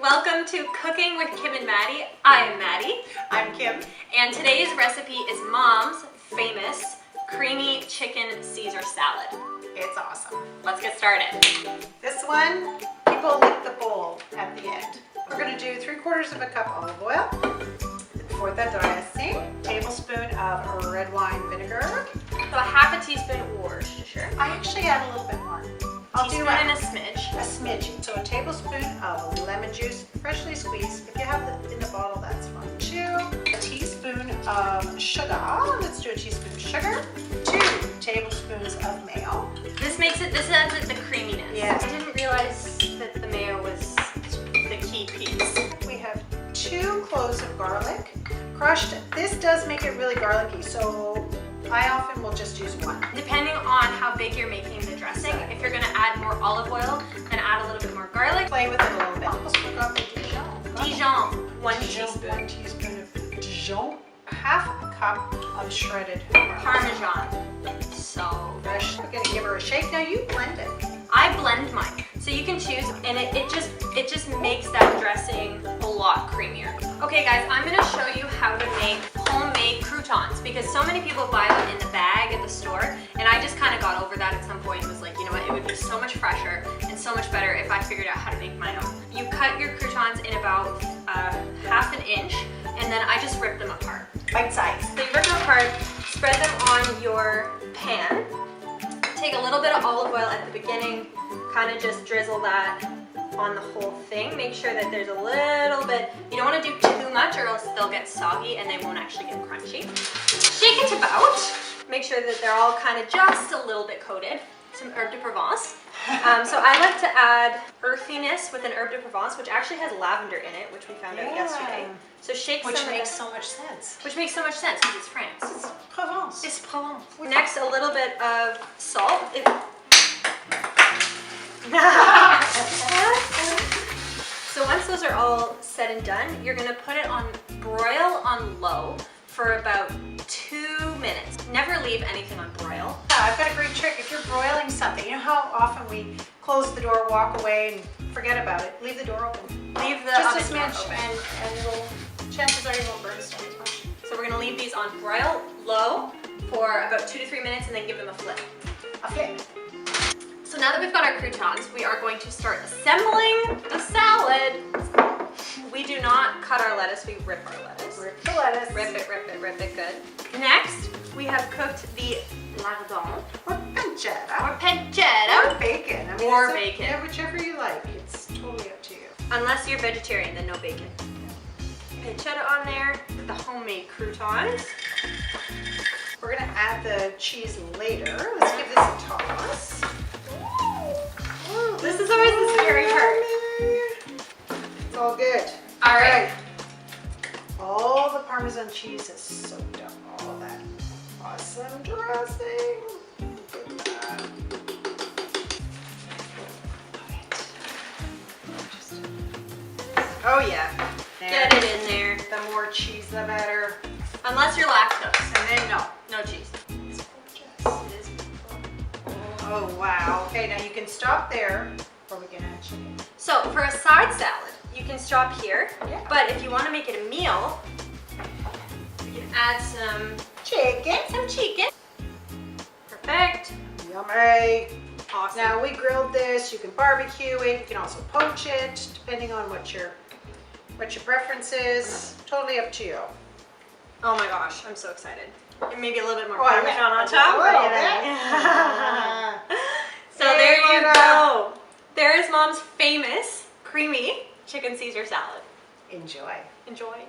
welcome to Cooking with Kim and Maddie. I am Maddie. I'm Kim. And today's recipe is Mom's famous creamy chicken Caesar salad. It's awesome. Let's get started. This one, people lick the bowl at the end. We're going to do 3/4 of a cup olive oil, 1/4 dressing, tablespoon of red wine vinegar. So a half a teaspoon Worcestershire. I actually add a little bit more. I'll Teaspoon do and a smidge. A smidge. So a tablespoon of lemon juice, freshly squeezed. If you have it in the bottle, that's fine. 2 teaspoons of sugar. Let's do a teaspoon of sugar. 2 tablespoons of mayo. This adds it the creaminess. Yes. I didn't realize that the mayo was the key piece. We have 2 cloves of garlic, crushed. This does make it really garlicky, so I often will just use 1. Depending on how big you're making the dressing, if you're going to add more olive oil, then add a little bit more garlic. Play with it a little bit. Almost forgot the dijon. Dijon, 1 teaspoon. 1 teaspoon of dijon. Half a cup of shredded Parmesan. So fresh. We're going to give her a shake. Now you blend it. I blend mine, so you can choose, and it just makes that dressing a lot creamier. Okay guys, I'm going to show you how to make homemade croutons, because so many people buy them in the bag at the store, and I just kind of got over that at some point and was like, you know what, it would be so much fresher and so much better if I figured out how to make my own. You cut your croutons in about half an inch, and then I just rip them apart. Bite size. So you rip them apart, spread them on your pan. Take a little bit of olive oil at the beginning, kind of just drizzle that on the whole thing. Make sure that there's a little bit, you don't want to do too much or else they'll get soggy and they won't actually get crunchy. Shake it about. Make sure that they're all kind of just a little bit coated. Some herb de Provence. So I like to add earthiness with an herb de Provence, which actually has lavender in it, which we found out yesterday. So shake some. Which makes so much sense. Which makes so much sense because it's France. It's Provence. It's Provence. Next, a little bit of salt. So once those are all said and done, you're gonna put it on broil on low for about 2 minutes. Never leave anything on broil. I've got a great trick. If you're broiling something, you know how often we close the door, walk away, and forget about it? Leave the door open. Leave the just oven a door smidge, open. and it'll, chances are you won't burn so much. So we're gonna leave these on broil low for about 2 to 3 minutes and then give them a flip. A flip. So now that we've got our croutons, we are going to start assembling the salad. We do not cut our lettuce, we rip our lettuce. Rip the lettuce. Rip it, rip it, rip it good. Next, we have cooked the lardon. Or pancetta. Or pancetta. Or bacon. I mean, Or bacon. Yeah, whichever you like. It's totally up to you. Unless you're vegetarian, then no bacon. Pancetta on there, the homemade croutons. We're gonna add the cheese later. Let's give this a toss. This is always the scary part. It's all good. All right. All the Parmesan cheese is soaked up all that awesome dressing. Look at that. Oh yeah. Get it in there. The more cheese, the better. Unless you're lactose. And then No cheese. It's gorgeous. Oh wow. Okay, now you can stop there, or we can add chicken. So for a side salad, you can stop here. Yeah. But if you want to make it a meal, you can add some chicken. Perfect. Yummy. Awesome. Now we grilled this. You can barbecue it. You can also poach it, depending on what your preference is. Totally up to you. Oh my gosh, I'm so excited. And maybe a little bit more Oh, Parmesan yeah. on top. A little bit. So there you go. There is Mom's famous creamy chicken Caesar salad. Enjoy. Enjoy.